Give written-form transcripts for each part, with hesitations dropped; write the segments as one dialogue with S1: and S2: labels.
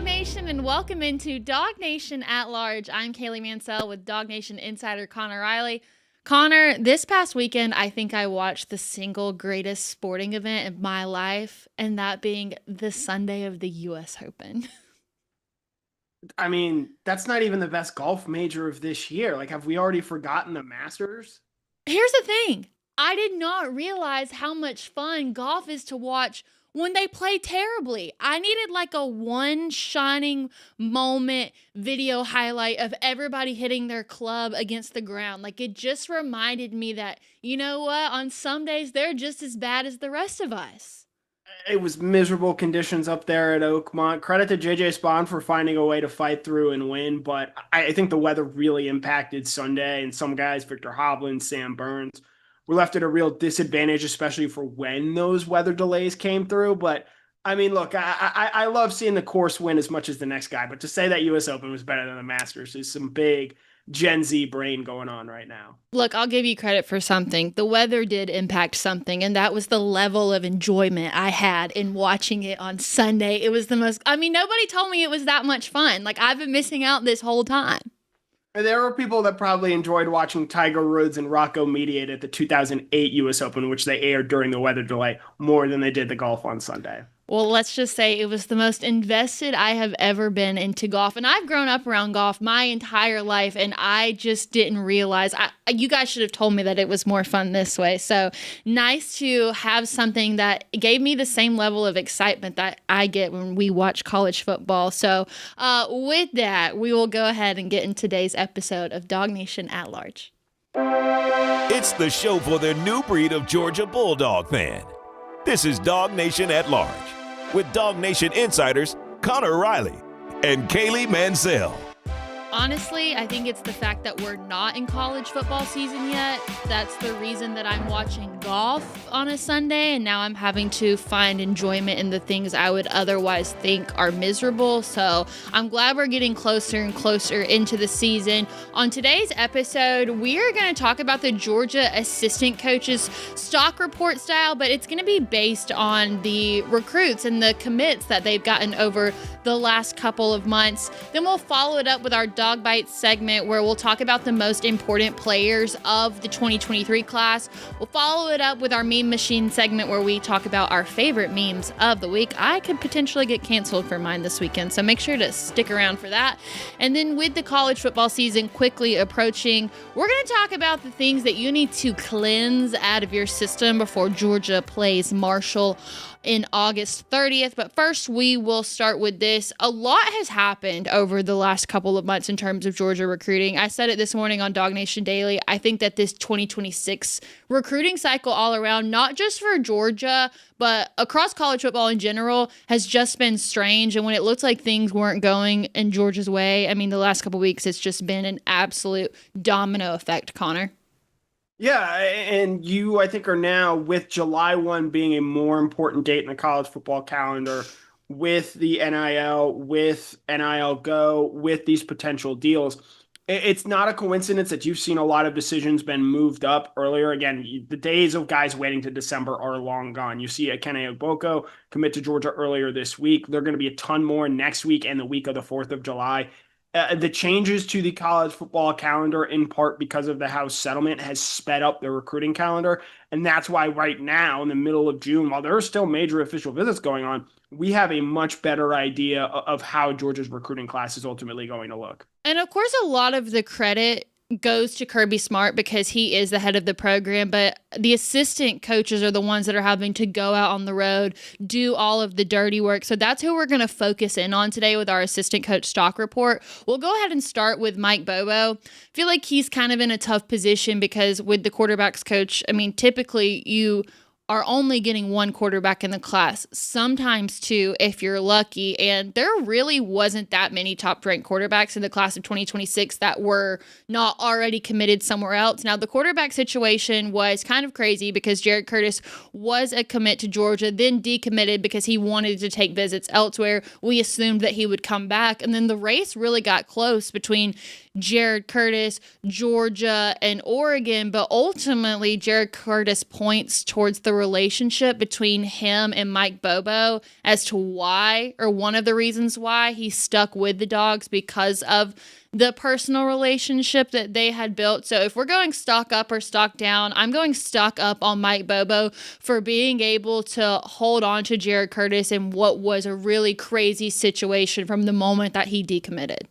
S1: DawgNation, and welcome into DawgNation at Large. I'm Kaylee Mansell with DawgNation insider Connor Riley. Connor, this past weekend, I think I watched the single greatest sporting event of my life, and that being the Sunday of the U.S. Open.
S2: I mean, that's not even the best golf major of this year. Like, have we already forgotten the Masters?
S1: Here's the thing. I did not realize how much fun golf is to watch when they play terribly. I needed like a one shining moment video highlight of everybody hitting their club against the ground. Like, it just reminded me that, you know what, on some days they're just as bad as the rest of us.
S2: It was miserable conditions up there at Oakmont. Credit to JJ Spawn for finding a way to fight through and win, but I think the weather really impacted Sunday, and some guys, Victor Hovland, Sam Burns, were left at a real disadvantage, especially for when those weather delays came through. But I mean, look, I love seeing the course win as much as the next guy, but to say that US Open was better than the Masters is some big Gen Z brain going on right now.
S1: Look, I'll give you credit for something. The weather did impact something, and that was the level of enjoyment I had in watching it on Sunday. It was nobody told me it was that much fun. Like, I've been missing out this whole time.
S2: There were people that probably enjoyed watching Tiger Woods and Rocco mediate at the 2008 US Open, which they aired during the weather delay, more than they did the golf on Sunday.
S1: Well, let's just say it was the most invested I have ever been into golf. And I've grown up around golf my entire life, and I just didn't realize. You guys should have told me that it was more fun this way. So nice to have something that gave me the same level of excitement that I get when we watch college football. So with that, we will go ahead and get in today's episode of DawgNation at Large.
S3: It's the show for the new breed of Georgia Bulldog fan. This is DawgNation at Large, with DawgNation insiders Connor Riley and Kaylee Mansell.
S1: Honestly, I think it's the fact that we're not in college football season yet. That's the reason that I'm watching golf on a Sunday, and now I'm having to find enjoyment in the things I would otherwise think are miserable. So I'm glad we're getting closer and closer into the season. On today's episode, we are going to talk about the Georgia assistant coaches stock report style, but it's going to be based on the recruits and the commits that they've gotten over the last couple of months. Then we'll follow it up with our Dog Bites segment, where we'll talk about the most important players of the 2023 class. We'll follow it up with our meme machine segment, where we talk about our favorite memes of the week. I could potentially get canceled for mine this weekend, so make sure to stick around for that. And then with the college football season quickly approaching, we're going to talk about the things that you need to cleanse out of your system before Georgia plays Marshall in August 30th. But first, we will start with this. A lot has happened over the last couple of months in terms of Georgia recruiting. I said it this morning on DawgNation Daily. I think that this 2026 recruiting cycle all around, not just for Georgia, but across college football in general, has just been strange. And when it looked like things weren't going in Georgia's way, I mean, the last couple of weeks, it's just been an absolute domino effect, Connor.
S2: Yeah, and you, I think, are now, with July 1 being a more important date in the college football calendar, with the NIL, with NIL Go, with these potential deals, it's not a coincidence that you've seen a lot of decisions been moved up earlier. Again, the days of guys waiting to December are long gone. You see Kenny Ogboko commit to Georgia earlier this week. There are going to be a ton more next week and the week of the 4th of July. The changes to the college football calendar, in part because of the House settlement, has sped up the recruiting calendar. And that's why right now, in the middle of June, while there are still major official visits going on, we have a much better idea of how Georgia's recruiting class is ultimately going to look.
S1: And of course, a lot of the credit goes to Kirby Smart because he is the head of the program, but the assistant coaches are the ones that are having to go out on the road, do all of the dirty work. So that's who we're going to focus in on today with our assistant coach stock report. We'll go ahead and start with Mike Bobo. I feel like he's kind of in a tough position because with the quarterbacks coach, I mean, typically you are only getting one quarterback in the class, sometimes two if you're lucky. And there really wasn't that many top-ranked quarterbacks in the class of 2026 that were not already committed somewhere else. Now, the quarterback situation was kind of crazy because Jared Curtis was a commit to Georgia, then decommitted because he wanted to take visits elsewhere. We assumed that he would come back. And then the race really got close between Jared Curtis, Georgia, and Oregon, but ultimately Jared Curtis points towards the relationship between him and Mike Bobo as to why, or one of the reasons why he stuck with the Dogs, because of the personal relationship that they had built. So if we're going stock up or stock down, I'm going stock up on Mike Bobo for being able to hold on to Jared Curtis in what was a really crazy situation from the moment that he decommitted.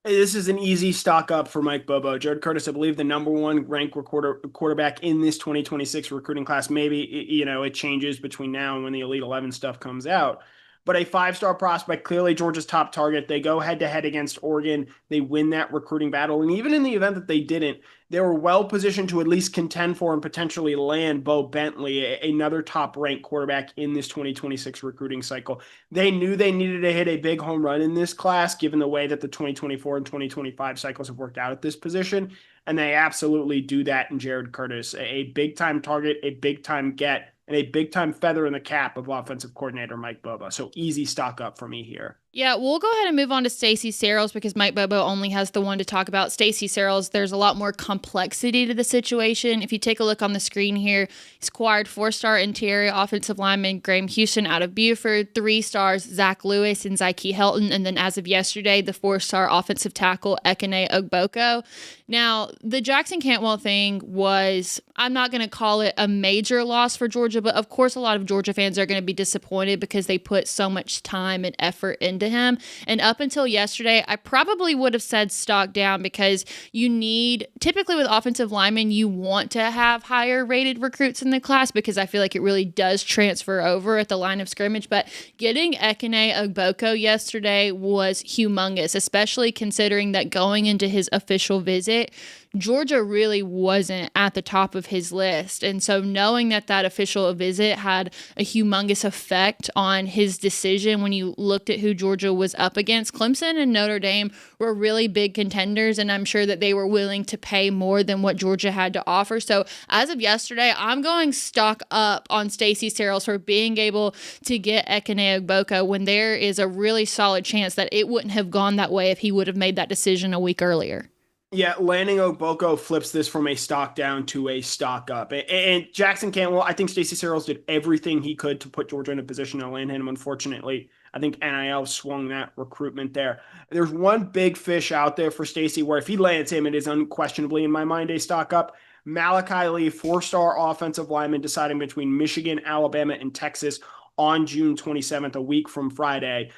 S2: This is an easy stock up for Mike Bobo. Jared Curtis, I believe, the number one ranked quarterback in this 2026 recruiting class. Maybe, it changes between now and when the Elite 11 stuff comes out. But a 5-star prospect, clearly Georgia's top target. They go head-to-head against Oregon. They win that recruiting battle. And even in the event that they didn't, they were well-positioned to at least contend for and potentially land Bo Bentley, another top-ranked quarterback in this 2026 recruiting cycle. They knew they needed to hit a big home run in this class, given the way that the 2024 and 2025 cycles have worked out at this position. And they absolutely do that in Jared Curtis, a big-time target, a big-time get, and a big-time feather in the cap of offensive coordinator Mike Bobo. So easy stock up for me here.
S1: Yeah, we'll go ahead and move on to Stacey Searles because Mike Bobo only has the one to talk about. Stacey Searles, there's a lot more complexity to the situation. If you take a look on the screen here, he's acquired 4-star interior offensive lineman Graham Houston out of Buford, 3 stars Zach Lewis and Zyke Helton, and then as of yesterday, the 4-star offensive tackle Ekene Ogboko. Now, the Jackson Cantwell thing was, I'm not going to call it a major loss for Georgia, but of course a lot of Georgia fans are going to be disappointed because they put so much time and effort into him. And up until yesterday, I probably would have said stock down because typically with offensive linemen, you want to have higher rated recruits in the class because I feel like it really does transfer over at the line of scrimmage. But getting Ekene Ogboko yesterday was humongous, especially considering that going into his official visit, Georgia really wasn't at the top of his list. And so knowing that official visit had a humongous effect on his decision when you looked at who Georgia was up against, Clemson and Notre Dame were really big contenders, and I'm sure that they were willing to pay more than what Georgia had to offer. So as of yesterday, I'm going stock up on Stacey Searles for being able to get Ekene Ogboko when there is a really solid chance that it wouldn't have gone that way if he would have made that decision a week earlier.
S2: Yeah, landing Ogboko flips this from a stock down to a stock up. And Jackson Cantwell, I think Stacey Searles did everything he could to put Georgia in a position to land him. Unfortunately, I think NIL swung that recruitment there. There's one big fish out there for Stacey where if he lands him, it is unquestionably, in my mind, a stock up. Malachi Lee, 4-star offensive lineman deciding between Michigan, Alabama, and Texas on June 27th, a week from Friday.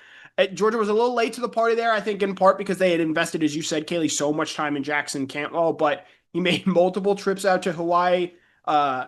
S2: Georgia was a little late to the party there, I think in part because they had invested, as you said, Kaylee, so much time in Jackson Cantwell, but he made multiple trips out to Hawaii.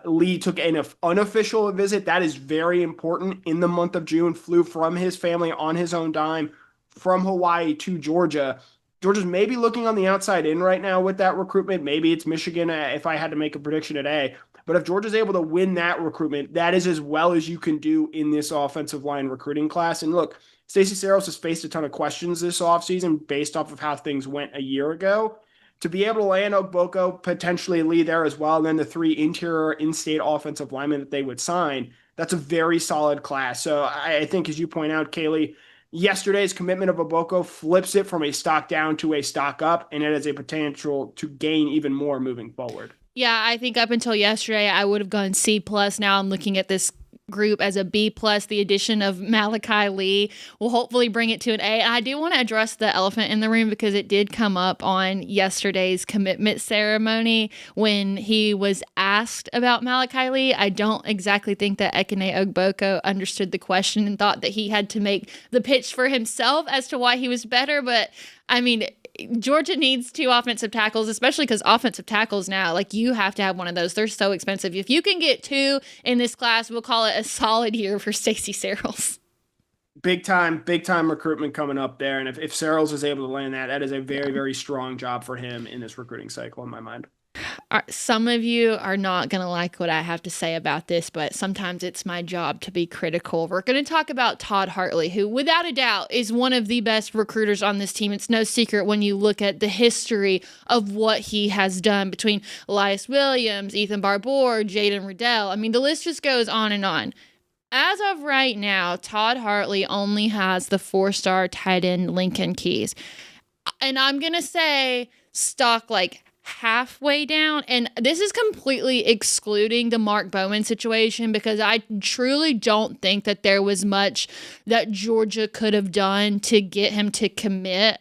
S2: Lee took an unofficial visit. That is very important in the month of June, flew from his family on his own dime from Hawaii to Georgia. Georgia's maybe looking on the outside in right now with that recruitment. Maybe it's Michigan if I had to make a prediction today. But if Georgia's able to win that recruitment, that is as well as you can do in this offensive line recruiting class. And look, Stacey Searles has faced a ton of questions this offseason based off of how things went a year ago. To be able to land Ogboko, potentially Lee there as well, and then the 3 interior in-state offensive linemen that they would sign, that's a very solid class. So I think, as you point out, Kaylee, yesterday's commitment of Ogboko flips it from a stock down to a stock up, and it has a potential to gain even more moving forward.
S1: Yeah, I think up until yesterday, I would have gone C+. Now I'm looking at this group as a B+. The addition of Malachi Lee will hopefully bring it to an A. And I do want to address the elephant in the room because it did come up on yesterday's commitment ceremony when he was asked about Malachi Lee. I don't exactly think that Ekene Ogboko understood the question and thought that he had to make the pitch for himself as to why he was better. But I mean, Georgia needs 2 offensive tackles, especially because offensive tackles now, like, you have to have one of those. They're so expensive. If you can get 2 in this class, we'll call it a solid year for Stacey Searles.
S2: Big time recruitment coming up there. And if Searles is able to land that is a very, very strong job for him in this recruiting cycle in my mind.
S1: Some of you are not going to like what I have to say about this, but sometimes it's my job to be critical. We're going to talk about Todd Hartley, who without a doubt is one of the best recruiters on this team. It's no secret when you look at the history of what he has done between Elias Williams, Ethan Barbour, Jaden Riddell. I mean, the list just goes on and on. As of right now, Todd Hartley only has the 4-star tight end Lincoln Keys. And I'm going to say stock like halfway down. And this is completely excluding the Mark Bowman situation, because I truly don't think that there was much that Georgia could have done to get him to commit.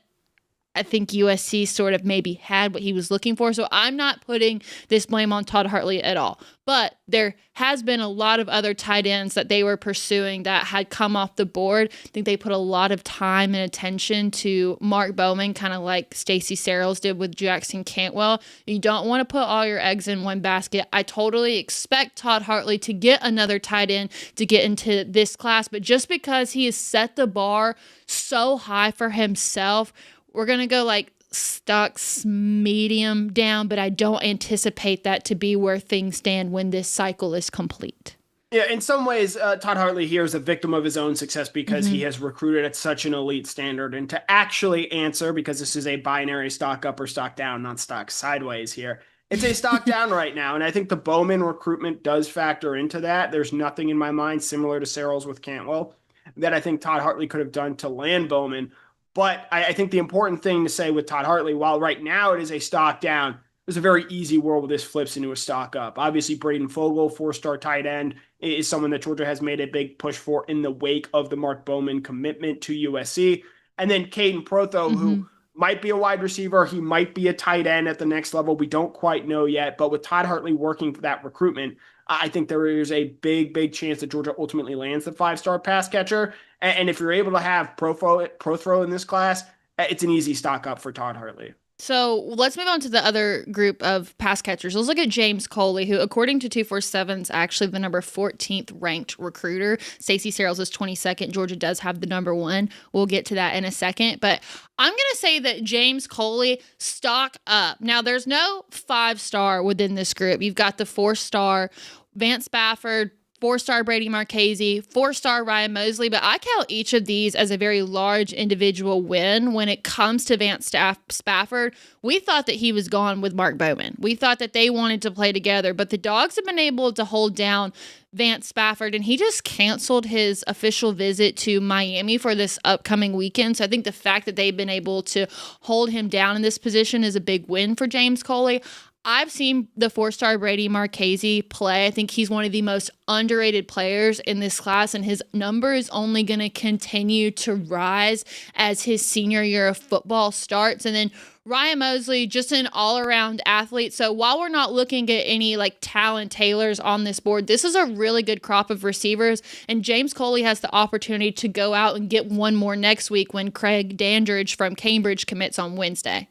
S1: I think USC sort of maybe had what he was looking for. So I'm not putting this blame on Todd Hartley at all. But there has been a lot of other tight ends that they were pursuing that had come off the board. I think they put a lot of time and attention to Mark Bowman, kind of like Stacey Searles did with Jackson Cantwell. You don't want to put all your eggs in one basket. I totally expect Todd Hartley to get another tight end to get into this class. But just because he has set the bar so high for himself, we're going to go like stocks medium down, but I don't anticipate that to be where things stand when this cycle is complete.
S2: Yeah, in some ways, Todd Hartley here is a victim of his own success because he has recruited at such an elite standard. And to actually answer, because this is a binary stock up or stock down, not stock sideways here, it's a stock down right now. And I think the Bowman recruitment does factor into that. There's nothing in my mind similar to Searles with Cantwell that I think Todd Hartley could have done to land Bowman. But I think the important thing to say with Todd Hartley, while right now it is a stock down, there's a very easy world where this flips into a stock up. Obviously, Braden Fogel, 4-star tight end, is someone that Georgia has made a big push for in the wake of the Mark Bowman commitment to USC. And then Caden Protho, who might be a wide receiver. He might be a tight end at the next level. We don't quite know yet. But with Todd Hartley working for that recruitment, I think there is a big chance that Georgia ultimately lands the 5-star pass catcher. And if you're able to have Prothro in this class, it's an easy stock up for Todd Hartley.
S1: So let's move on to the other group of pass catchers. Let's look at James Coley, who, according to 247, is actually the number 14th ranked recruiter. Stacey Searles is 22nd. Georgia does have the number 1. We'll get to that in a second. But I'm going to say that James Coley, stock up. Now, there's no 5-star within this group. You've got the 4-star Vance Spafford, 4-star Brady Marchese, 4-star Ryan Mosley, but I count each of these as a very large individual win. When it comes to Vance Spafford, we thought that he was gone with Mark Bowman. We thought that they wanted to play together, but the Dogs have been able to hold down Vance Spafford, and he just canceled his official visit to Miami for this upcoming weekend. So I think the fact that they've been able to hold him down in this position is a big win for James Coley. I've seen the 4-star Brady Marchese play. I think he's one of the most underrated players in this class, and his number is only going to continue to rise as his senior year of football starts. And then Ryan Mosley, just an all-around athlete. So while we're not looking at any like talent tailors on this board, this is a really good crop of receivers, and James Coley has the opportunity to go out and get one more next week when Craig Dandridge from Cambridge commits on Wednesday.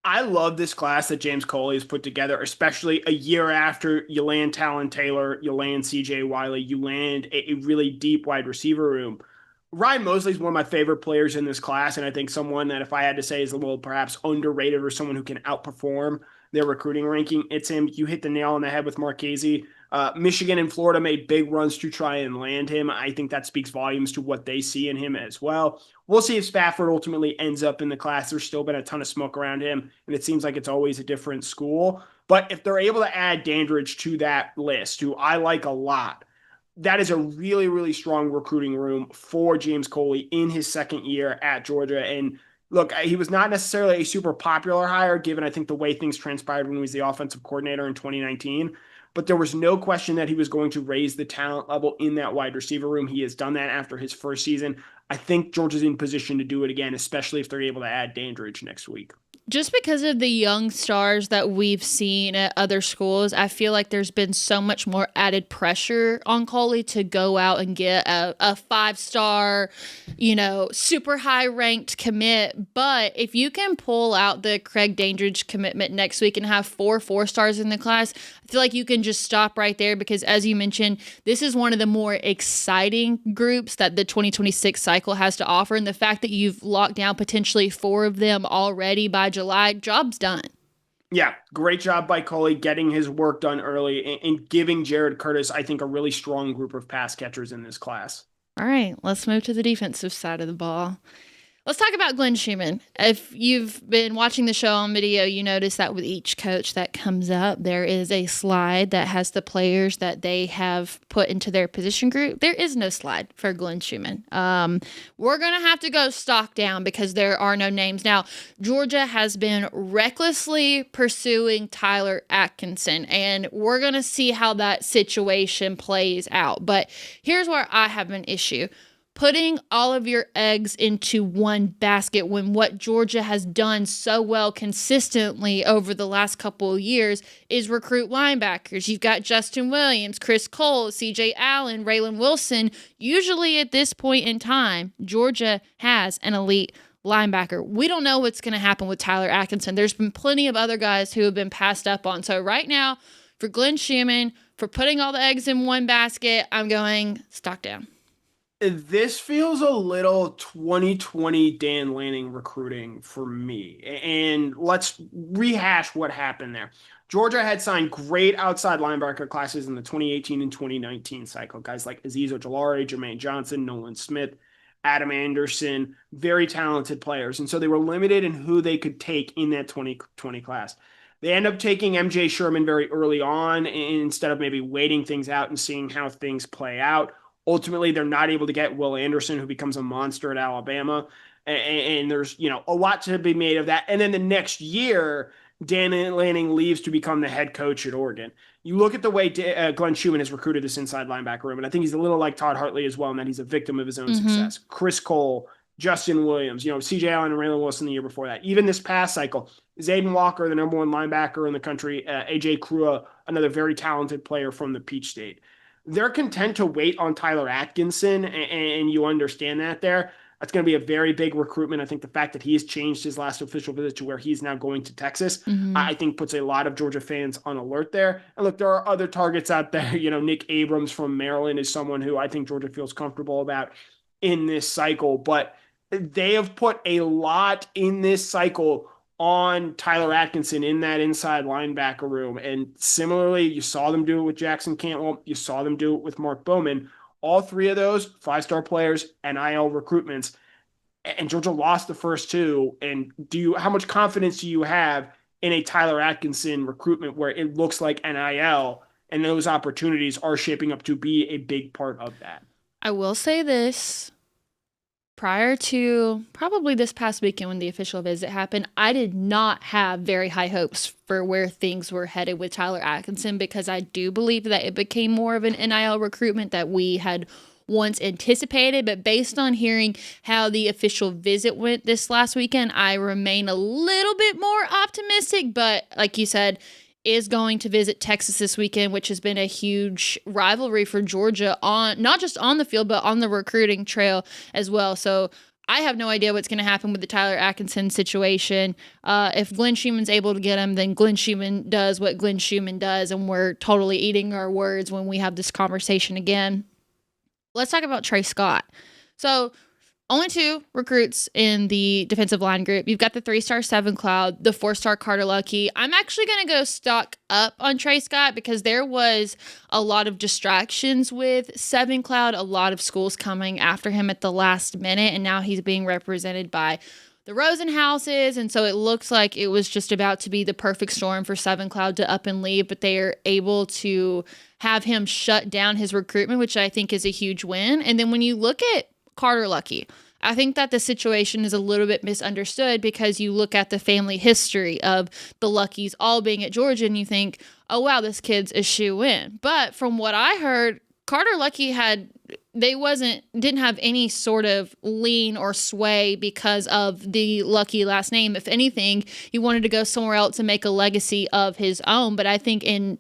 S2: I love this class that James Coley has put together, especially a year after you land Talon Taylor, you land CJ Wiley, you land a really deep wide receiver room. Ryan Mosley is one of my favorite players in this class, and I think someone that if I had to say is a little perhaps underrated or someone who can outperform their recruiting ranking, it's him. You hit the nail on the head with Marchese. Michigan and Florida made big runs to try and land him. I think that speaks volumes to what they see in him as well. We'll see if Spafford ultimately ends up in the class. There's still been a ton of smoke around him, and it seems like it's always a different school. But if they're able to add Dandridge to that list, who I like a lot, that is a really strong recruiting room for James Coley in his second year at Georgia. And look, he was not necessarily a super popular hire, given I think the way things transpired when he was the offensive coordinator in 2019. But there was no question that he was going to raise the talent level in that wide receiver room. He has done that after his first season. I think Georgia's in position to do it again, especially if they're able to add Dandridge next week.
S1: Just because of the young stars that we've seen at other schools, I feel like there's been so much more added pressure on Coley to go out and get a 5-star, super high-ranked commit. But if you can pull out the Craig Dandridge commitment next week and have 4 4-stars in the class, I feel like you can just stop right there because, as you mentioned, this is one of the more exciting groups that the 2026 cycle has to offer. And the fact that you've locked down potentially 4 of them already by July, job's done.
S2: Yeah, great job by Coley getting his work done early and giving Jared Curtis, I think, a really strong group of pass catchers in this class.
S1: All right, let's move to the defensive side of the ball. Let's talk about Glenn Schumann. If you've been watching the show on video, you notice that with each coach that comes up, there is a slide that has the players that they have put into their position group. There is no slide for Glenn Schumann. We're going to have to go stock down because there are no names. Now, Georgia has been recklessly pursuing Tyler Atkinson, and we're going to see how that situation plays out. But here's where I have an issue. Putting all of your eggs into one basket when what Georgia has done so well consistently over the last couple of years is recruit linebackers. You've got Justin Williams, Chris Cole, CJ Allen, Raylan Wilson. Usually at this point in time, Georgia has an elite linebacker. We don't know what's going to happen with Tyler Atkinson. There's been plenty of other guys who have been passed up on. So right now, for Glenn Schumann, for putting all the eggs in one basket, I'm going stock down.
S2: This feels a little 2020 Dan Lanning recruiting for me. And let's rehash what happened there. Georgia had signed great outside linebacker classes in the 2018 and 2019 cycle. Guys like Azeez Ojulari, Jermaine Johnson, Nolan Smith, Adam Anderson, very talented players. And so they were limited in who they could take in that 2020 class. They end up taking MJ Sherman very early on instead of maybe waiting things out and seeing how things play out. Ultimately, they're not able to get Will Anderson, who becomes a monster at Alabama. And there's, a lot to be made of that. And then the next year, Dan Lanning leaves to become the head coach at Oregon. You look at the way Glenn Schumann has recruited this inside linebacker room, and I think he's a little like Todd Hartley as well, in that he's a victim of his own success. Chris Cole, Justin Williams, CJ Allen and Raylan Wilson the year before that. Even this past cycle, Zayden Walker, the number one linebacker in the country, AJ Krua, another very talented player from the Peach State. They're content to wait on Tyler Atkinson, and you understand that there. That's going to be a very big recruitment. I think the fact that he's changed his last official visit to where he's now going to Texas, I think puts a lot of Georgia fans on alert there. And look, there are other targets out there. Nick Abrams from Maryland is someone who I think Georgia feels comfortable about in this cycle. But they have put a lot in this cycle on Tyler Atkinson in that inside linebacker room. And similarly, you saw them do it with Jackson Cantwell. You saw them do it with Mark Bowman. All three of those five-star players, NIL recruitments. And Georgia lost the first two. And how much confidence do you have in a Tyler Atkinson recruitment where it looks like NIL and those opportunities are shaping up to be a big part of that?
S1: I will say this. Prior to probably this past weekend when the official visit happened, I did not have very high hopes for where things were headed with Tyler Atkinson because I do believe that it became more of an NIL recruitment that we had once anticipated. But based on hearing how the official visit went this last weekend, I remain a little bit more optimistic. But like you said, is going to visit Texas this weekend, which has been a huge rivalry for Georgia on not just on the field, but on the recruiting trail as well. So I have no idea what's going to happen with the Tyler Atkinson situation. If Glenn Schumann's able to get him, then Glenn Schumann does what Glenn Schumann does, and we're totally eating our words when we have this conversation again. Let's talk about Trey Scott. So only two recruits in the defensive line group. You've got the 3-star Seven Cloud, the 4-star Carter Lucky. I'm actually going to go stock up on Trey Scott because there was a lot of distractions with Seven Cloud, a lot of schools coming after him at the last minute, and now he's being represented by the Rosenhauses, and so it looks like it was just about to be the perfect storm for Seven Cloud to up and leave, but they are able to have him shut down his recruitment, which I think is a huge win. And then when you look at Carter Lucky, I think that the situation is a little bit misunderstood because you look at the family history of the Luckies all being at Georgia and you think, oh, wow, this kid's a shoe-in. But from what I heard, Carter Lucky didn't have any sort of lean or sway because of the Lucky last name. If anything, he wanted to go somewhere else and make a legacy of his own. But I think in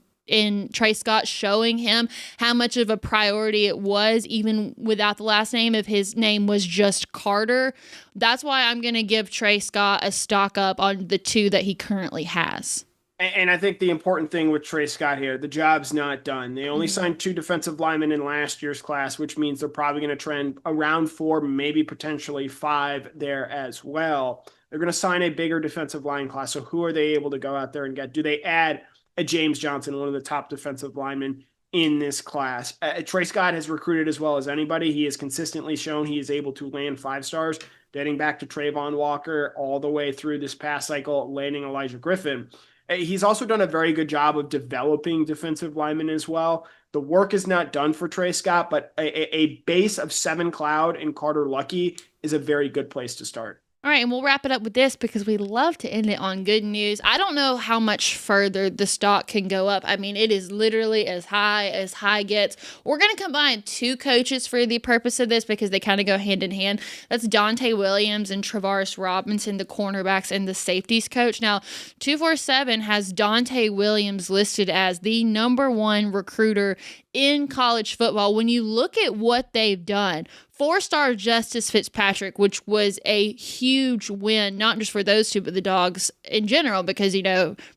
S1: Trey Scott showing him how much of a priority it was, even without the last name, if his name was just Carter. That's why I'm going to give Trey Scott a stock up on the two that he currently has.
S2: And I think the important thing with Trey Scott here, the job's not done. They only signed 2 defensive linemen in last year's class, which means they're probably going to trend around 4, maybe potentially 5 there as well. They're going to sign a bigger defensive line class. So who are they able to go out there and get? Do they add a James Johnson, one of the top defensive linemen in this class. Trey Scott has recruited as well as anybody. He has consistently shown he is able to land 5 stars, dating back to Trayvon Walker all the way through this past cycle, landing Elijah Griffin. He's also done a very good job of developing defensive linemen as well. The work is not done for Trey Scott, but a base of 7 Cloud and Carter Lucky is a very good place to start.
S1: All right, and we'll wrap it up with this because we love to end it on good news. I don't know how much further the stock can go up. I mean, it is literally as high gets. We're going to combine 2 coaches for the purpose of this because they kind of go hand in hand. That's Dante Williams and Travaris Robinson, the cornerbacks and the safeties coach. Now, 247 has Dante Williams listed as the #1 recruiter in college football. When you look at what they've done, 4-star Justice Fitzpatrick, which was a huge win, not just for those two, but the Dogs in general, because,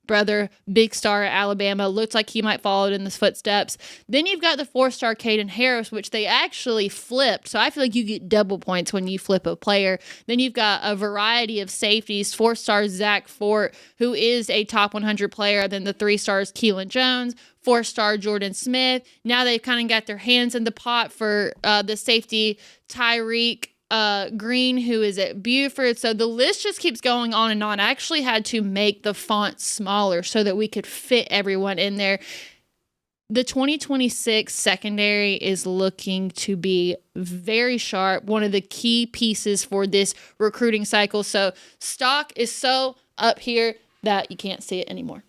S1: brother, big star at Alabama, looks like he might follow in the footsteps. Then you've got the 4-star Caden Harris, which they actually flipped. So I feel like you get double points when you flip a player. Then you've got a variety of safeties, 4-star Zach Fort, who is a top 100 player. Then the 3 stars, Keelan Jones, 4-star Jordan Smith. Now they've kind of got their hands in the pot for the safety Tyreek Green, who is at Buford. So the list just keeps going on and on. I actually had to make the font smaller so that we could fit everyone in there. The 2026 secondary is looking to be very sharp, one of the key pieces for this recruiting cycle. So stock is so up here that you can't see it anymore.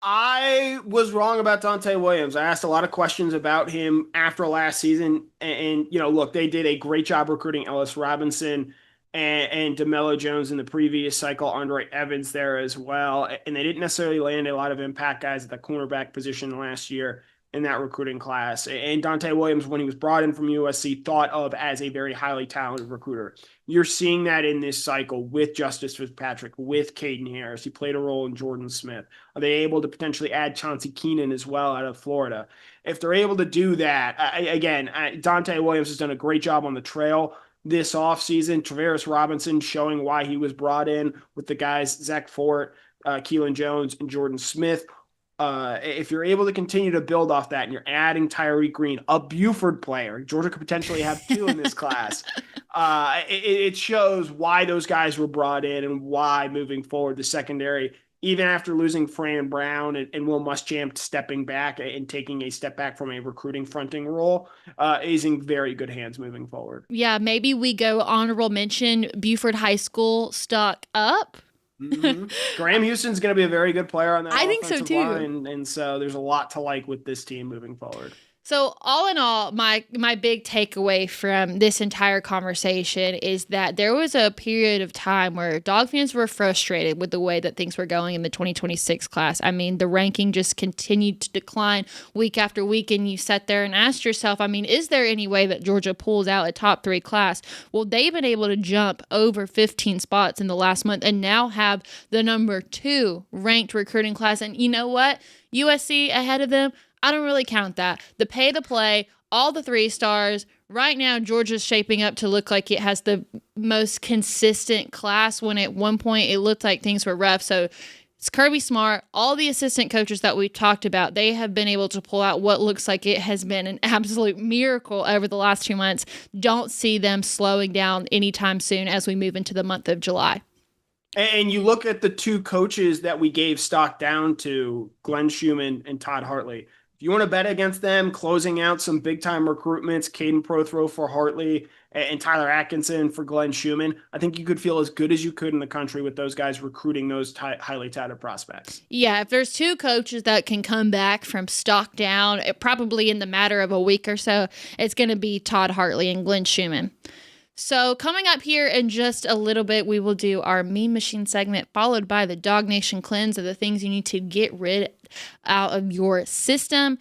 S2: I was wrong about Dante Williams. I asked a lot of questions about him after last season. And look, they did a great job recruiting Ellis Robinson and DeMello Jones in the previous cycle, Andre Evans there as well. And they didn't necessarily land a lot of impact guys at the cornerback position last year in that recruiting class. And Dante Williams, when he was brought in from USC, thought of as a very highly talented recruiter. You're seeing that in this cycle with Justice Fitzpatrick, with Caden Harris. He played a role in Jordan Smith. Are they able to potentially add Chauncey Keenan as well out of Florida? If they're able to do that, Dante Williams has done a great job on the trail this offseason. Travaris Robinson showing why he was brought in with the guys Zach Fort, Keelan Jones, and Jordan Smith. If you're able to continue to build off that and you're adding Tyreek Green, a Buford player, Georgia could potentially have 2 in this class. It shows why those guys were brought in and why moving forward the secondary, even after losing Fran Brown and Will Muschamp stepping back and taking a step back from a recruiting fronting role, is in very good hands moving forward.
S1: Yeah, maybe we go honorable mention Buford High School stock up.
S2: Mm-hmm. Graham Houston's going to be a very good player on that.
S1: I think so too.
S2: Line, and so there's a lot to like with this team moving forward.
S1: So all in all, my big takeaway from this entire conversation is that there was a period of time where Dog fans were frustrated with the way that things were going in the 2026 class. I mean, the ranking just continued to decline week after week, and you sat there and asked yourself, I mean, is there any way that Georgia pulls out a top 3 class? Well, they've been able to jump over 15 spots in the last month and now have the #2 ranked recruiting class. And you know what? USC ahead of them, I don't really count that. The pay to play, all the 3 stars. Right now, Georgia's shaping up to look like it has the most consistent class when at one point it looked like things were rough. So it's Kirby Smart, all the assistant coaches that we've talked about, they have been able to pull out what looks like it has been an absolute miracle over the last 2 months. Don't see them slowing down anytime soon as we move into the month of July.
S2: And you look at the 2 coaches that we gave stock down to, Glenn Schumann and Todd Hartley. If you want to bet against them, closing out some big-time recruitments, Caden Prothro for Hartley and Tyler Atkinson for Glenn Schumann, I think you could feel as good as you could in the country with those guys recruiting those highly touted prospects.
S1: Yeah, if there's 2 coaches that can come back from stock down, probably in the matter of a week or so, it's going to be Todd Hartley and Glenn Schumann. So coming up here in just a little bit, we will do our Meme Machine segment, followed by the DawgNation Cleanse of the things you need to get rid out of your system.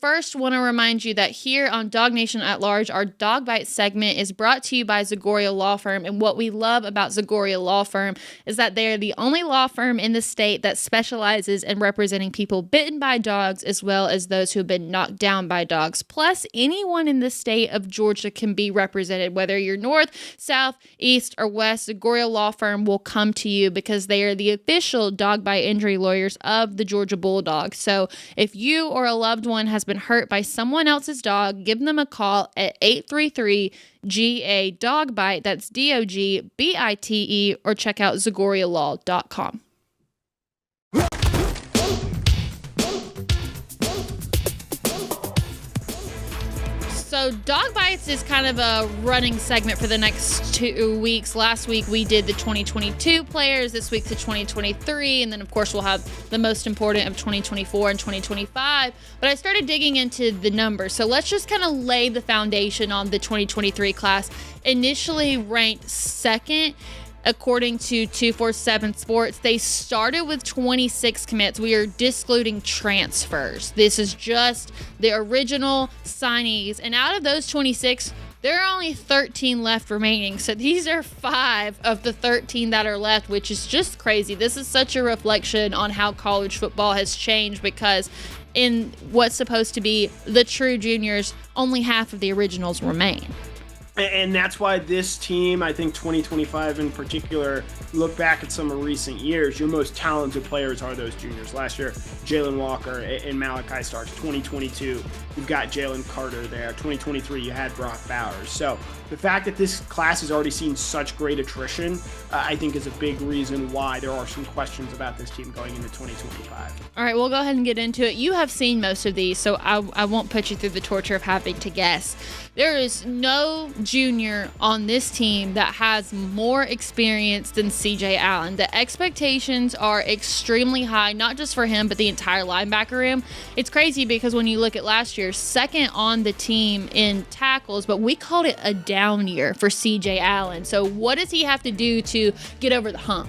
S1: First, want to remind you that here on DawgNation at Large, our Dog Bite segment is brought to you by Zagoria Law Firm. And what we love about Zagoria Law Firm is that they are the only law firm in the state that specializes in representing people bitten by dogs as well as those who have been knocked down by dogs. Plus, anyone in the state of Georgia can be represented, whether you're north, south, east, or west, Zagoria Law Firm will come to you because they are the official dog bite injury lawyers of the Georgia Bulldogs. So if you or a loved one has been hurt by someone else's dog, give them a call at 833-GA Dog Bite. That's DOGBITE, or check out ZagoriaLaw.com. So Dog Bites is kind of a running segment for the next 2 weeks. Last week we did the 2022 players, this week the 2023, and then of course we'll have the most important of 2024 and 2025. But I started digging into the numbers. So let's just kind of lay the foundation on the 2023 class. Initially ranked second, according to 247 Sports, they started with 26 commits. We are discluding transfers. This is just the original signees. And out of those 26, there are only 13 left remaining. So these are 5 of the 13 that are left, which is just crazy. This is such a reflection on how college football has changed, because in what's supposed to be the true juniors, only half of the originals remain.
S2: And that's why this team, I think 2025 in particular, look back at some of recent years, your most talented players are those juniors. Last year, Jalen Walker and Malachi Starks. 2022, you've got Jalen Carter there. 2023, you had Brock Bowers. So the fact that this class has already seen such great attrition, I think is a big reason why there are some questions about this team going into 2025.
S1: All right, we'll go ahead and get into it. You have seen most of these, so I won't put you through the torture of having to guess. There is no junior on this team that has more experience than CJ Allen. The expectations are extremely high, not just for him, but the entire linebacker room. It's crazy because when you look at last year, second on the team in tackles, but we called it a down year for CJ Allen. So what does he have to do to get over the hump?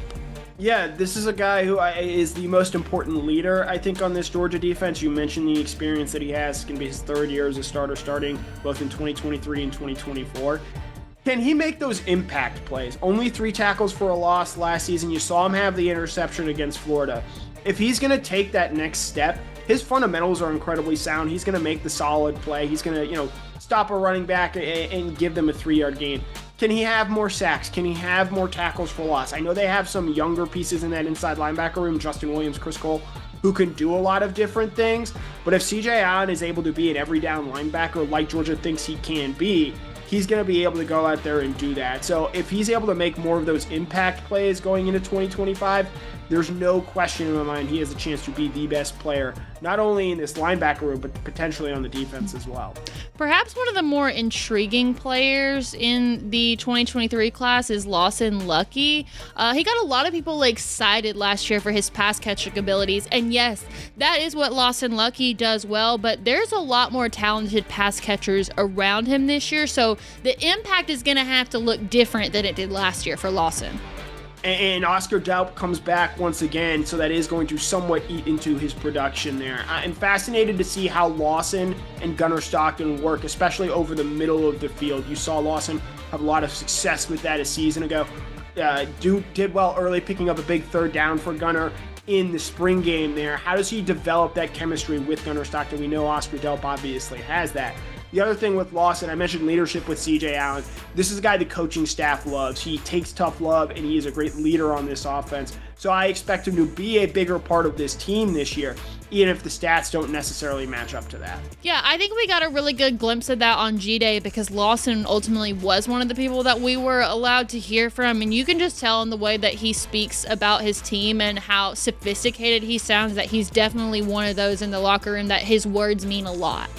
S2: Yeah, this is a guy who is the most important leader, I think, on this Georgia defense. You mentioned the experience that he has. It's going to be his third year as a starter, starting both in 2023 and 2024. Can he make those impact plays? Only 3 tackles for a loss last season. You saw him have the interception against Florida. If he's going to take that next step, his fundamentals are incredibly sound. He's going to make the solid play. He's going to, stop a running back and give them a 3-yard gain. Can he have more sacks? Can he have more tackles for loss? I know they have some younger pieces in that inside linebacker room, Justin Williams, Chris Cole, who can do a lot of different things. But if CJ Allen is able to be an every down linebacker like Georgia thinks he can be, he's going to be able to go out there and do that. So if he's able to make more of those impact plays going into 2025, there's no question in my mind he has a chance to be the best player, not only in this linebacker room, but potentially on the defense as well.
S1: Perhaps one of the more intriguing players in the 2023 class is Lawson Lucky. He got a lot of people excited last year for his pass catching abilities. And yes, that is what Lawson Lucky does well, but there's a lot more talented pass catchers around him this year. So the impact is going to have to look different than it did last year for Lawson.
S2: And Oscar Delp comes back once again, so that is going to somewhat eat into his production there. I'm fascinated to see how Lawson and Gunnar Stockton work, especially over the middle of the field. You saw Lawson have a lot of success with that a season ago. Did well early, picking up a big third down for Gunnar in the spring game there. How does he develop that chemistry with Gunnar Stockton? We know Oscar Delp obviously has that. The other thing with Lawson, I mentioned leadership with CJ Allen. This is a guy the coaching staff loves. He takes tough love, and he is a great leader on this offense. So I expect him to be a bigger part of this team this year, even if the stats don't necessarily match up to that.
S1: Yeah, I think we got a really good glimpse of that on G-Day because Lawson ultimately was one of the people that we were allowed to hear from. And you can just tell in the way that he speaks about his team and how sophisticated he sounds that he's definitely one of those in the locker room that his words mean a lot.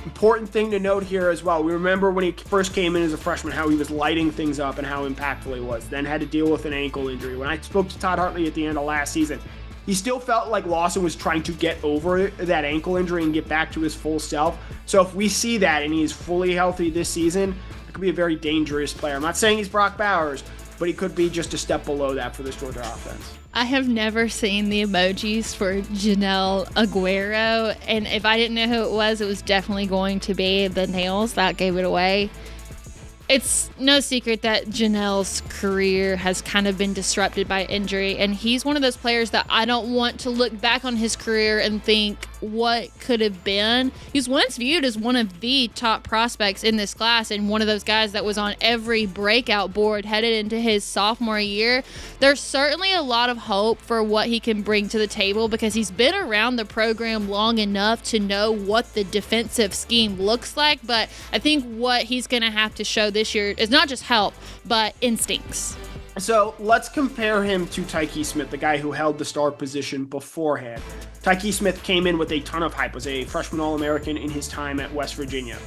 S2: Important thing to note here as well. We remember when he first came in as a freshman, how he was lighting things up and how impactful he was. Then had to deal with an ankle injury. When I spoke to Todd Hartley at the end of last season, he still felt like Lawson was trying to get over that ankle injury and get back to his full self. So if we see that and he's fully healthy this season, it could be a very dangerous player. I'm not saying he's Brock Bowers, but he could be just a step below that for this Georgia offense.
S1: I have never seen the emojis for Janelle Aguero, and if I didn't know who it was definitely going to be the nails. That gave it away. It's no secret that Janelle's career has kind of been disrupted by injury, and he's one of those players that I don't want to look back on his career and think, what could have been. He was once viewed as one of the top prospects in this class and one of those guys that was on every breakout board headed into his sophomore year. There's certainly a lot of hope for what he can bring to the table because he's been around the program long enough to know what the defensive scheme looks like. But I think what he's going to have to show this year is not just help, but instincts.
S2: So let's compare him to Tyke Smith, the guy who held the star position beforehand. Tyke Smith came in with a ton of hype, was a freshman All-American in his time at West Virginia.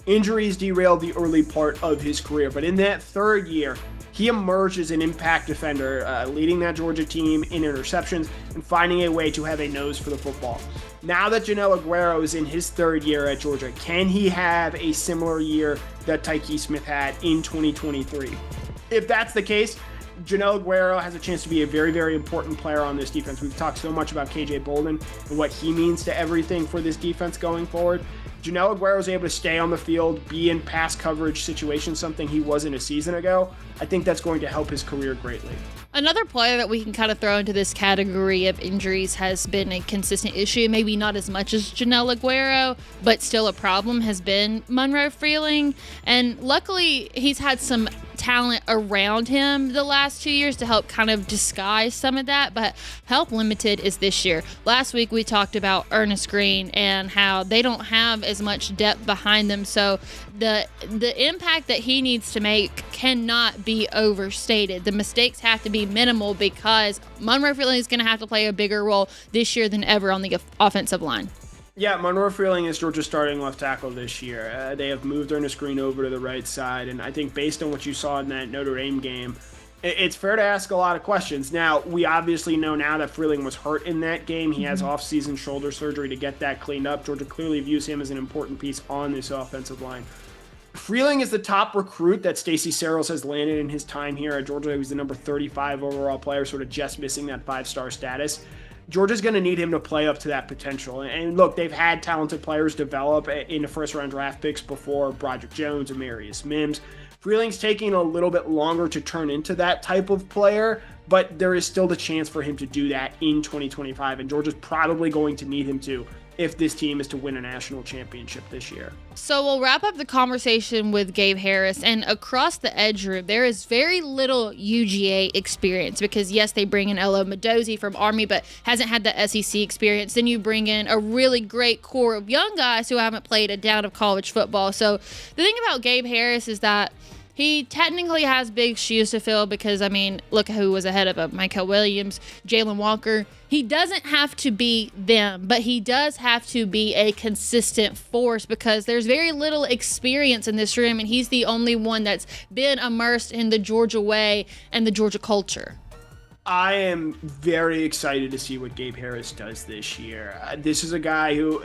S2: Injuries derailed the early part of his career, but in that third year, he emerged as an impact defender, leading that Georgia team in interceptions and finding a way to have a nose for the football. Now that Janelle Aguero is in his third year at Georgia, can he have a similar year that Tyke Smith had in 2023? If that's the case, Janelle Aguero has a chance to be a very, very important player on this defense. We've talked so much about KJ Bolden and what he means to everything for this defense going forward. Janelle Aguero is able to stay on the field, be in pass coverage situations, something he wasn't a season ago. I think that's going to help his career greatly.
S1: Another player that we can kind of throw into this category of injuries has been a consistent issue, maybe not as much as Janelle Aguero, but still a problem, has been Monroe Freeling. And luckily, he's had some talent around him the last 2 years to help kind of disguise some of that, but help limited is this year. Last week we talked about Ernest Green and how they don't have as much depth behind them, so the impact that he needs to make cannot be overstated. The mistakes have to be minimal because Monroe Freeling is going to have to play a bigger role this year than ever on the offensive line.
S2: Yeah, Monroe Freeling is Georgia's starting left tackle this year. They have moved Ernest Green over to the right side, and I think based on what you saw in that Notre Dame game, it's fair to ask a lot of questions. Now, we obviously know now that Freeling was hurt in that game. He has off-season shoulder surgery to get that cleaned up. Georgia clearly views him as an important piece on this offensive line. Freeling is the top recruit that Stacey Searles has landed in his time here at Georgia. He was the number 35 overall player, sort of just missing that 5-star status. Georgia's going to need him to play up to that potential. And look, they've had talented players develop in the first-round draft picks before, Broderick Jones and Marius Mims. Freeling's taking a little bit longer to turn into that type of player, but there is still the chance for him to do that in 2025, and Georgia's probably going to need him to if this team is to win a national championship this year.
S1: So we'll wrap up the conversation with Gabe Harris, and across the edge room, there is very little UGA experience because, yes, they bring in Elo Mendoza from Army, but hasn't had the SEC experience. Then you bring in a really great core of young guys who haven't played a down of college football. So the thing about Gabe Harris is that he technically has big shoes to fill because, I mean, look who was ahead of him. Michael Williams, Jalen Walker. He doesn't have to be them, but he does have to be a consistent force because there's very little experience in this room, and he's the only one that's been immersed in the Georgia way and the Georgia culture.
S2: I am very excited to see what Gabe Harris does this year. This is a guy who,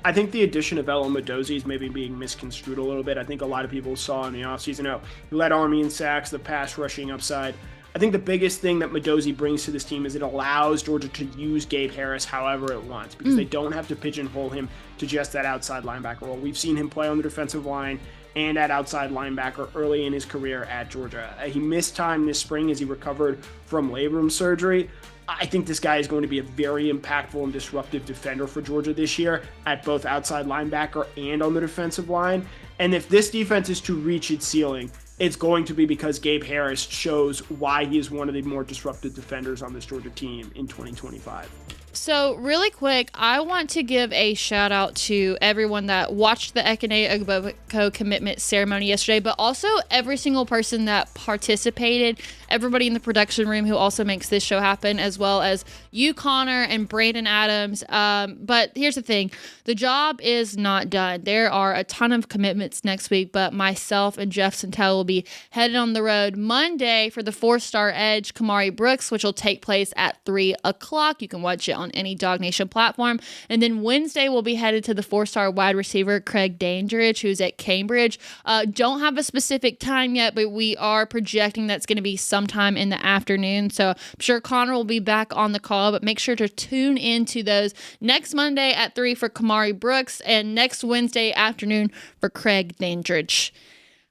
S2: I think the addition of Elo Mendoza is maybe being misconstrued a little bit. I think a lot of people saw in the offseason, he led Army in sacks, the pass rushing upside. I think the biggest thing that Mendoza brings to this team is it allows Georgia to use Gabe Harris however it wants because they don't have to pigeonhole him to just that outside linebacker role. We've seen him play on the defensive line and at outside linebacker early in his career at Georgia. He missed time this spring as he recovered from labrum surgery. I think this guy is going to be a very impactful and disruptive defender for Georgia this year at both outside linebacker and on the defensive line. And if this defense is to reach its ceiling, it's going to be because Gabe Harris shows why he is one of the more disruptive defenders on this Georgia team in 2025.
S1: So really quick, I want to give a shout out to everyone that watched the Ekene Ogboko commitment ceremony yesterday, but also every single person that participated, everybody in the production room who also makes this show happen, as well as you, Connor, and Brandon Adams. But here's the thing. The job is not done. There are a ton of commitments next week, but myself and Jeff Santel will be headed on the road Monday for the 4-star edge, Kamari Brooks, which will take place at 3 o'clock. You can watch it on any DawgNation platform. And then Wednesday, we'll be headed to the 4-star wide receiver, Craig Dandridge, who's at Cambridge. Don't have a specific time yet, but we are projecting that's going to be sometime in the afternoon. So I'm sure Connor will be back on the call, but make sure to tune into those next Monday at 3 for Kamari Brooks and next Wednesday afternoon for Craig Dandridge.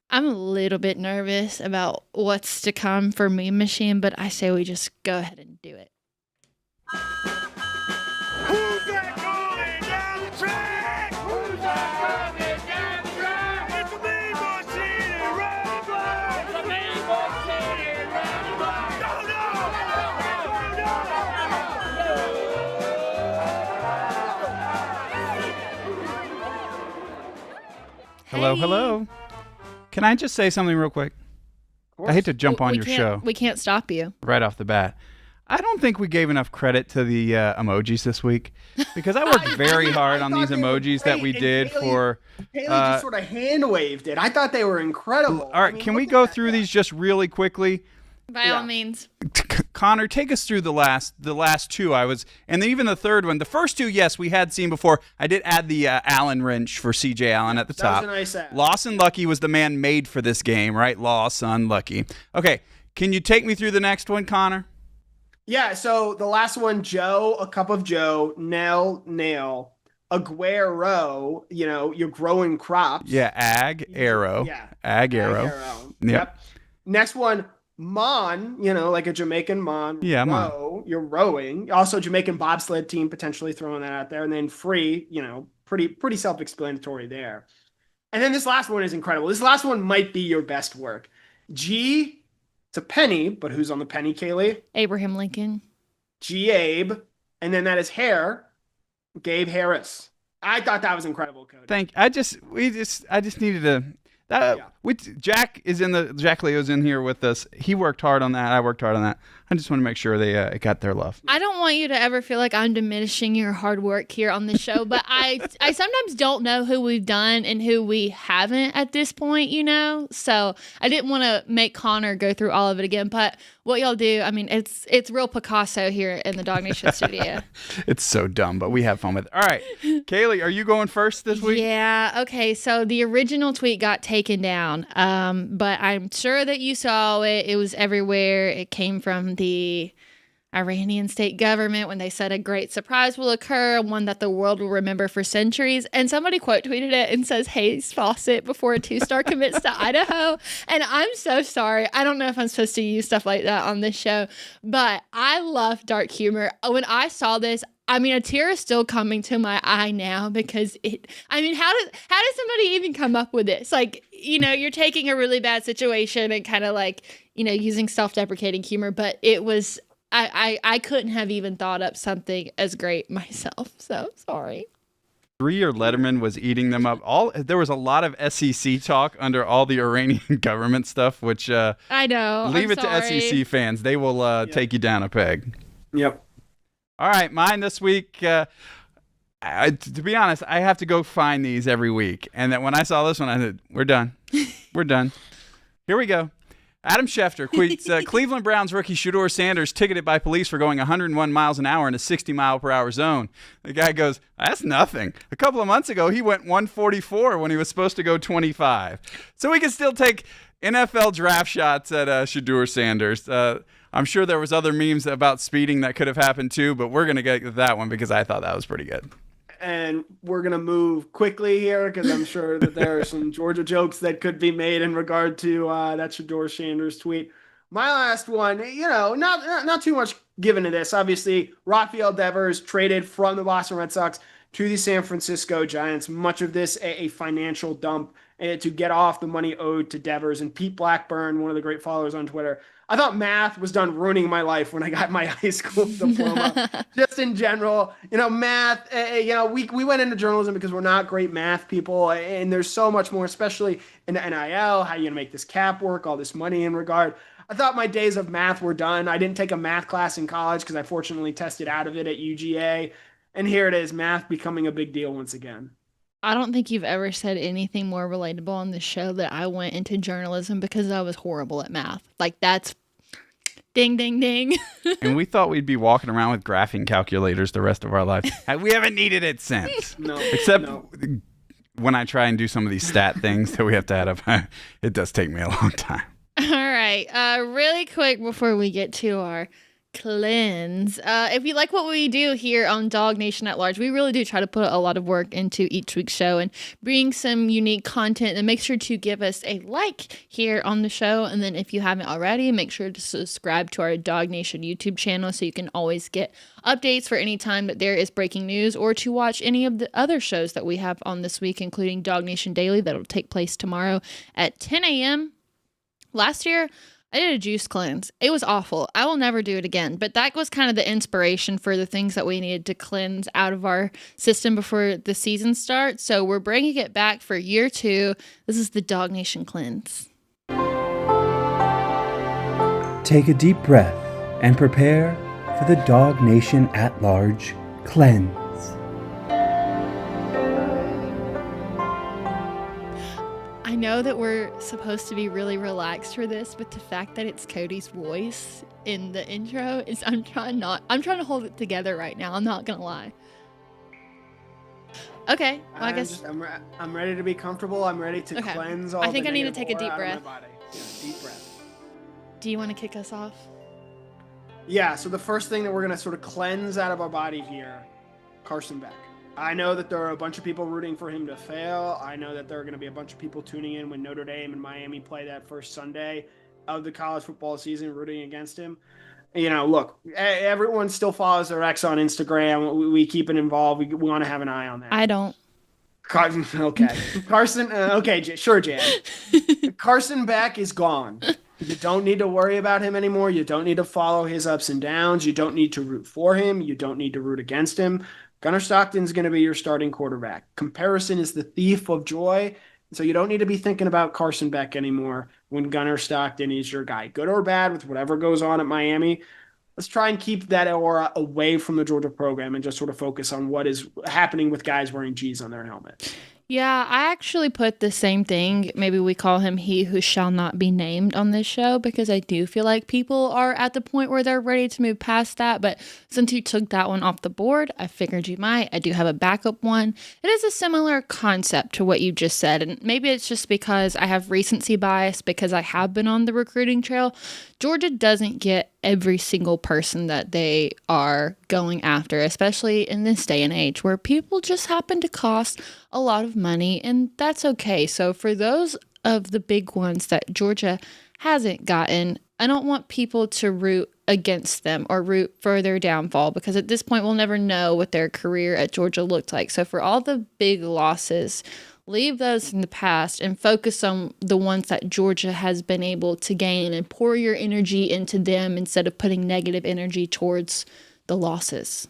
S1: I'm a little bit nervous about what's to come for Meme Machine, but I say we just go ahead and do it.
S4: Who's that calling down? Hello,
S1: Hey.
S4: hello. Can I just say something real quick? I hate to jump on your show
S1: We can't stop you.
S4: right off the bat. I don't think we gave enough credit to the emojis this week because I worked very hard on these
S2: thought they were
S4: emojis that
S2: great,
S4: we
S2: and
S4: did for.
S2: Kaylee just sort of hand waved it. I thought they were incredible.
S4: All right, can we go through these just really quickly?
S1: By all means.
S4: Connor, take us through the last two. And even the third one. The first two, yes, we had seen before. I did add the Allen wrench for C.J. Allen at the top.
S2: That was a nice add.
S4: Lawson Lucky was the man made for this game, right? Lawson Lucky. Okay, can you take me through the next one, Connor?
S2: Yeah, so the last one, Joe, a cup of Joe, nail, Aguero, you're growing crops.
S4: Yeah, Ag Arrow.
S2: Yeah.
S4: Ag Arrow.
S2: Yep. Next one, Mon, like a Jamaican Mon.
S4: Yeah,
S2: Row, you're rowing. Also, Jamaican bobsled team, potentially throwing that out there. And then free, pretty self-explanatory there. And then this last one is incredible. This last one might be your best work. G, it's a penny, but who's on the penny, Kaylee?
S1: Abraham Lincoln.
S2: G-Abe. And then that is hair, Gabe Harris. I thought that was incredible, Cody.
S4: I just needed to. Jack Leo's in here with us. He worked hard on that. I worked hard on that. I just want to make sure they got their love.
S1: I don't want you to ever feel like I'm diminishing your hard work here on the show, but I sometimes don't know who we've done and who we haven't at this point, So I didn't want to make Connor go through all of it again. But what y'all do, I mean, it's real Picasso here in the DawgNation studio.
S4: It's so dumb, but we have fun with it. All right, Kaylee, are you going first this week?
S1: Yeah. Okay. So the original tweet got taken down, but I'm sure that you saw it. It was everywhere. It came from the Iranian state government when they said a great surprise will occur, one that the world will remember for centuries. And somebody quote tweeted it and says, Hayes Fawcett before a 2-star commits to Idaho. And I'm so sorry. I don't know if I'm supposed to use stuff like that on this show, but I love dark humor. When I saw this, a tear is still coming to my eye now because how did somebody even come up with this? Like, you're taking a really bad situation and kind of like, using self-deprecating humor, but it was, I couldn't have even thought up something as great myself. So sorry.
S4: 3-year Letterman was eating them up. There was a lot of SEC talk under all the Iranian government stuff, which
S1: I know.
S4: Leave it to SEC fans. They will take you down a peg.
S2: Yep.
S4: All right, mine this week. To be honest, I have to go find these every week. And that when I saw this one, I said, we're done. We're done. Here we go. Adam Schefter tweets, Cleveland Browns rookie Shedeur Sanders ticketed by police for going 101 miles an hour in a 60-mile-per-hour zone. The guy goes, that's nothing. A couple of months ago, he went 144 when he was supposed to go 25. So we can still take NFL draft shots at Shedeur Sanders. I'm sure there was other memes about speeding that could have happened too, but we're going to get to that one because I thought that was pretty good.
S2: And we're going to move quickly here because I'm sure that there are some Georgia jokes that could be made in regard to that Shedeur Sanders tweet. My last one, not too much given to this. Obviously, Rafael Devers traded from the Boston Red Sox to the San Francisco Giants. Much of this a financial dump to get off the money owed to Devers. And Pete Blackburn, one of the great followers on Twitter, I thought math was done ruining my life when I got my high school diploma. Just in general, math, we went into journalism because we're not great math people. And there's so much more, especially in the NIL, how you going to make this cap work, all this money in regard. I thought my days of math were done. I didn't take a math class in college because I fortunately tested out of it at UGA. And here it is, math becoming a big deal once again.
S1: I don't think you've ever said anything more relatable on this show that I went into journalism because I was horrible at math. Like, that's ding, ding, ding.
S4: And we thought we'd be walking around with graphing calculators the rest of our life. We haven't needed it since. Except when I try and do some of these stat things that we have to add up, it does take me a long time.
S1: All right. Really quick before we get to our cleanse. If you like what we do here on DawgNation at Large, we really do try to put a lot of work into each week's show and bring some unique content. And make sure to give us a like here on the show. And then if you haven't already, make sure to subscribe to our DawgNation YouTube channel so you can always get updates for any time that there is breaking news, or to watch any of the other shows that we have on this week, including DawgNation Daily that'll take place tomorrow at 10 a.m. Last year, I did a juice cleanse. It was awful. I will never do it again. But that was kind of the inspiration for the things that we needed to cleanse out of our system before the season starts. So we're bringing it back for year 2. This is the DawgNation Cleanse.
S5: Take a deep breath and prepare for the DawgNation at Large Cleanse.
S1: I know that we're supposed to be really relaxed for this, but the fact that it's Cody's voice in the intro is I'm trying to hold it together right now. I'm not gonna lie. Okay, well, I guess
S2: I'm ready to be comfortable. I'm ready to cleanse all.
S1: I think
S2: the
S1: I need to
S2: negative
S1: take a
S2: aura
S1: deep
S2: out of my
S1: breath.
S2: body. Yeah, deep breath.
S1: Do you want to kick us off?
S2: Yeah, so the first thing that we're going to sort of cleanse out of our body here, Carson Beck. I know that there are a bunch of people rooting for him to fail. I know that there are going to be a bunch of people tuning in when Notre Dame and Miami play that first Sunday of the college football season, rooting against him. You know, look, everyone still follows their ex on Instagram. We keep it involved. We want to have an eye on that.
S1: I don't.
S2: Okay. Carson, okay, sure, Jan. Carson Beck is gone. You don't need to worry about him anymore. You don't need to follow his ups and downs. You don't need to root for him. You don't need to root against him. Gunnar Stockton's going to be your starting quarterback. Comparison is the thief of joy. So you don't need to be thinking about Carson Beck anymore when Gunnar Stockton is your guy. Good or bad with whatever goes on at Miami, let's try and keep that aura away from the Georgia program and just sort of focus on what is happening with guys wearing G's on their helmet.
S1: Yeah, I actually put the same thing. Maybe we call him he who shall not be named on this show, because I do feel like people are at the point where they're ready to move past that. But since you took that one off the board, I figured you might. I do have a backup one. It is a similar concept to what you just said. And maybe it's just because I have recency bias because I have been on the recruiting trail. Georgia doesn't get every single person that they are going after, especially in this day and age where people just happen to cost a lot of money, and that's okay. So for those of the big ones that Georgia hasn't gotten, I don't want people to root against them or root for their downfall, because at this point we'll never know what their career at Georgia looked like. So for all the big losses, leave those in the past and focus on the ones that Georgia has been able to gain and pour your energy into them instead of putting negative energy towards the losses.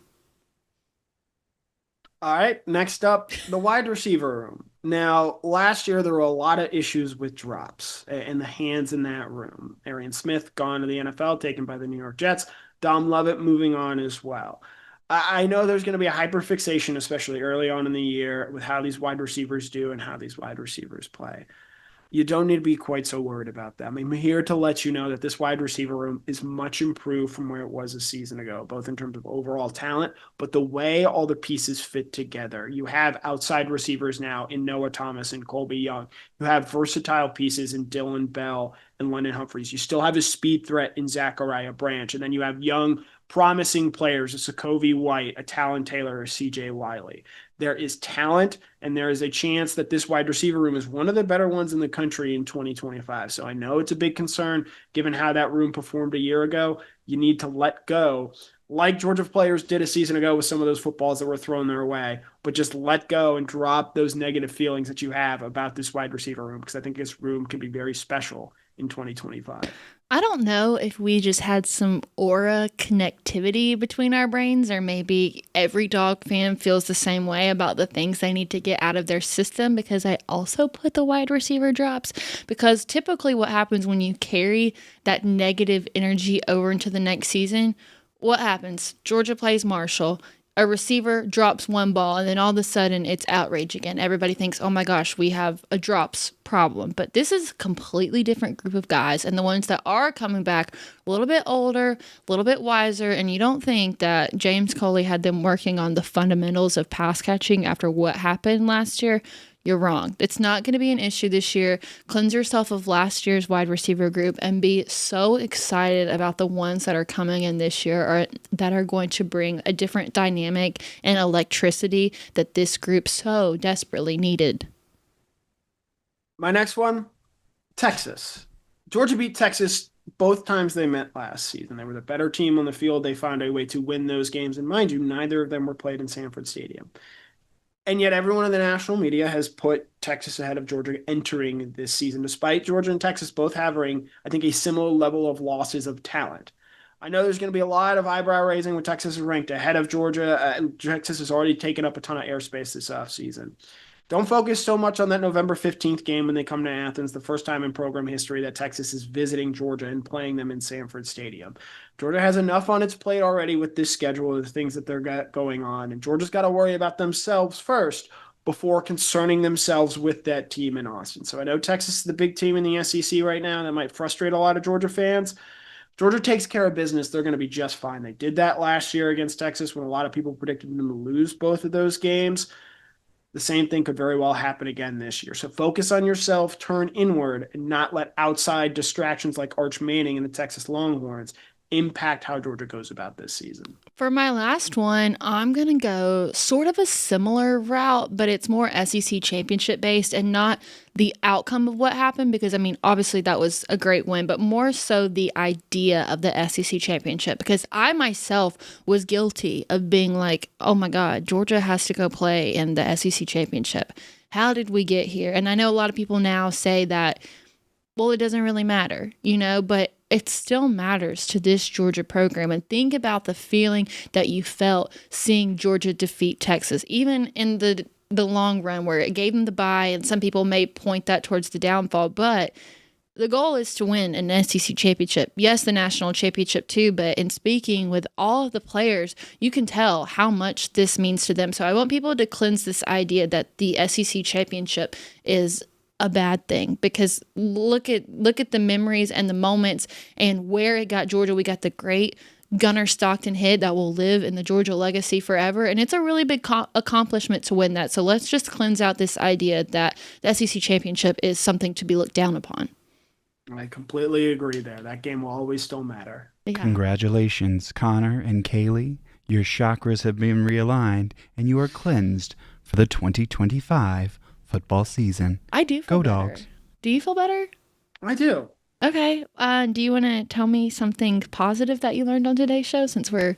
S2: All right, next up, the wide receiver room. Now, last year there were a lot of issues with drops in the hands in that room. Arian Smith gone to the NFL, taken by the New York Jets. Dom Lovett moving on as well. I know there's going to be a hyperfixation, especially early on in the year, with how these wide receivers do and how these wide receivers play. You don't need to be quite so worried about them. I'm here to let you know that this wide receiver room is much improved from where it was a season ago, both in terms of overall talent, but the way all the pieces fit together. You have outside receivers now in Noah Thomas and Colby Young. You have versatile pieces in Dylan Bell and London Humphreys. You still have a speed threat in Zachariah Branch, and then you have young, promising players, a Sokovie White, a Talon Taylor, a CJ Wiley. There is talent, and there is a chance that this wide receiver room is one of the better ones in the country in 2025. So I know it's a big concern given how that room performed a year ago. You need to let go, like Georgia players did a season ago with some of those footballs that were thrown their way, but just let go and drop those negative feelings that you have about this wide receiver room, because I think this room can be very special in 2025.
S1: I don't know if we just had some aura connectivity between our brains, or maybe every dog fan feels the same way about the things they need to get out of their system, because I also put the wide receiver drops, because typically what happens when you carry that negative energy over into the next season, what happens? Georgia plays Marshall. A receiver drops one ball, and then all of a sudden it's outrage again. Everybody thinks, oh my gosh, we have a drops problem. But this is a completely different group of guys, and the ones that are coming back a little bit older, a little bit wiser, and you don't think that James Coley had them working on the fundamentals of pass catching after what happened last year. You're wrong. It's not going to be an issue this year. Cleanse yourself of last year's wide receiver group and be so excited about the ones that are coming in this year, or that are going to bring a different dynamic and electricity that this group so desperately needed.
S2: My next one, Texas. Georgia beat Texas both times they met last season. They were the better team on the field. They found a way to win those games. And mind you, neither of them were played in Sanford Stadium. And yet everyone in the national media has put Texas ahead of Georgia entering this season, despite Georgia and Texas both having, I think, a similar level of losses of talent. I know there's going to be a lot of eyebrow raising when Texas is ranked ahead of Georgia, and Texas has already taken up a ton of airspace this offseason. Don't focus so much on that November 15th game when they come to Athens, the first time in program history that Texas is visiting Georgia and playing them in Sanford Stadium. Georgia has enough on its plate already with this schedule and the things that they're going on, and Georgia's got to worry about themselves first before concerning themselves with that team in Austin. So I know Texas is the big team in the SEC right now. That might frustrate a lot of Georgia fans. Georgia takes care of business. They're going to be just fine. They did that last year against Texas when a lot of people predicted them to lose both of those games. The same thing could very well happen again this year. So focus on yourself, turn inward, and not let outside distractions like Arch Manning and the Texas Longhorns impact how Georgia goes about this season.
S1: For my last one, I'm going to go sort of a similar route, but it's more SEC championship based and not the outcome of what happened, because, I mean, obviously that was a great win, but more so the idea of the SEC championship, because I myself was guilty of being like, oh my God, Georgia has to go play in the SEC championship. How did we get here? And I know a lot of people now say that, well, it doesn't really matter, but it still matters to this Georgia program. And think about the feeling that you felt seeing Georgia defeat Texas, even in the long run where it gave them the bye, and some people may point that towards the downfall, but the goal is to win an SEC championship. Yes, the national championship too, but in speaking with all of the players, you can tell how much this means to them. So I want people to cleanse this idea that the SEC championship is a bad thing, because look at the memories and the moments and where it got Georgia. We got the great Gunnar Stockton hit that will live in the Georgia legacy forever, and it's a really big accomplishment to win that. So let's just cleanse out this idea that the SEC championship is something to be looked down upon.
S2: I completely agree there. That game will always still matter.
S1: Yeah.
S4: Congratulations, Connor and Kaylee. Your chakras have been realigned, and you are cleansed for the 2025 football season.
S1: I do feel
S4: Go
S1: better.
S4: Dogs.
S1: Do you feel better?
S2: I do.
S1: Okay. Do you want to tell me something positive that you learned on today's show, since we're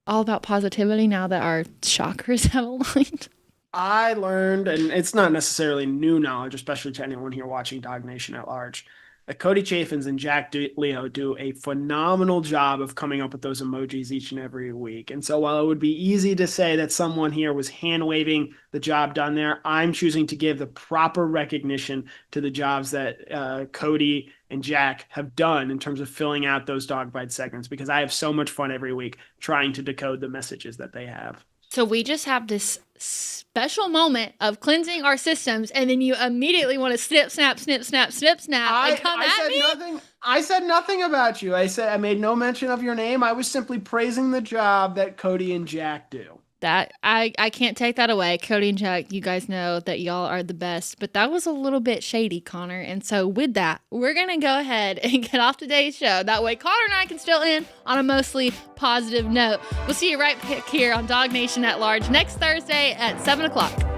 S1: all about positivity now that our chakras have aligned?
S2: I learned, and it's not necessarily new knowledge, especially to anyone here watching DawgNation at large, that Cody Chaffins and Jack Leo do a phenomenal job of coming up with those emojis each and every week. And so while it would be easy to say that someone here was hand-waving the job done there, I'm choosing to give the proper recognition to the jobs that Cody and Jack have done in terms of filling out those dog bite segments, because I have so much fun every week trying to decode the messages that they have.
S1: So we just have this special moment of cleansing our systems, and then you immediately want to snip, snap, snip, snap, snip, snap, and come at me?
S2: I said nothing about you. I made no mention of your name. I was simply praising the job that Cody and Jack do.
S1: That I can't take that away. Cody and Jack, you guys know that y'all are the best, but that was a little bit shady, Connor. And so with that, we're going to go ahead and get off today's show. That way Connor and I can still end on a mostly positive note. We'll see you right here on DawgNation at Large next Thursday at 7 o'clock.